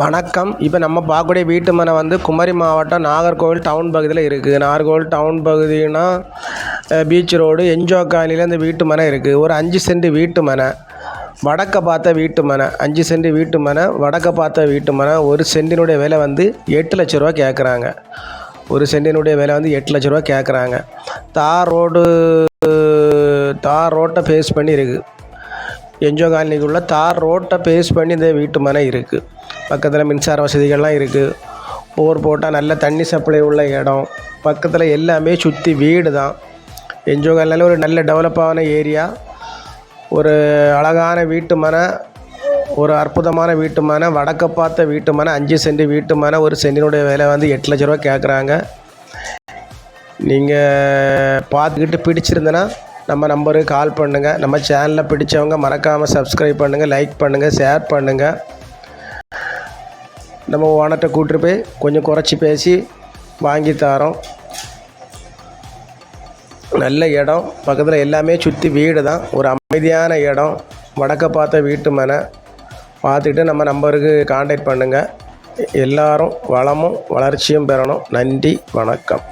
வணக்கம். இப்போ நம்ம பார்க்கக்கூடிய வீட்டு மனை வந்து குமரி மாவட்டம் நாகர்கோவில் டவுன் பகுதியில் இருக்குது. நாகர்கோவில் டவுன் பகுதினா பீச் ரோடு என்ஜோ காலனியில் இந்த வீட்டு மனை இருக்குது. ஒரு 5 சென்ட் வீட்டு மனை, வடக்க பார்த்த வீட்டு மனை, 5 சென்ட் வீட்டு மனை, வடக்க பார்த்த வீட்டு மனை. ஒரு சென்டினுடைய விலை வந்து 8 லட்ச ரூபா கேட்குறாங்க. ஒரு சென்டினுடைய விலை வந்து 8 லட்ச ரூபா கேட்குறாங்க. தார் ரோட்டை ஃபேஸ் பண்ணி இருக்குது. என்ஜோ காலனிக்குள்ளே தார் ரோட்டை ஃபேஸ் பண்ணி இந்த வீட்டு மனை இருக்குது. பக்கத்தில் மின்சார வசதிகள்லாம் இருக்குது. போர் போட்டால் நல்ல தண்ணி சப்ளை உள்ள இடம். பக்கத்தில் எல்லாமே சுற்றி வீடு தான். என்ஜோ காலனியில் ஒரு நல்ல டெவலப்பான ஏரியா. ஒரு அழகான வீட்டு மனை, ஒரு அற்புதமான வீட்டு மனை, வடக்க பார்த்த வீட்டு மனை, 5 சென்ட் வீட்டு மனை. ஒரு சென்டினுடைய விலை வந்து 8 லட்ச ரூபா கேட்குறாங்க. நீங்கள் பார்த்துக்கிட்டு பிடிச்சிருந்தனா நம்ம நம்பருக்கு கால் பண்ணுங்கள். நம்ம சேனலில் பிடிச்சவங்க மறக்காமல் சப்ஸ்கிரைப் பண்ணுங்கள், லைக் பண்ணுங்கள், ஷேர் பண்ணுங்கள். நம்ம ஓனர்கிட்ட கூப்பிட்டு போய் கொஞ்சம் குறைச்சி பேசி வாங்கி தரோம். நல்ல இடம், பக்கத்தில் எல்லாமே சுற்றி வீடு தான். ஒரு அமைதியான இடம், வடக்க பார்த்த வீட்டு மனை. பார்த்துக்கிட்டு நம்ம நம்பருக்கு கான்டாக்ட் பண்ணுங்கள். எல்லோரும் வளமும் வளர்ச்சியும் பெறணும். நன்றி, வணக்கம்.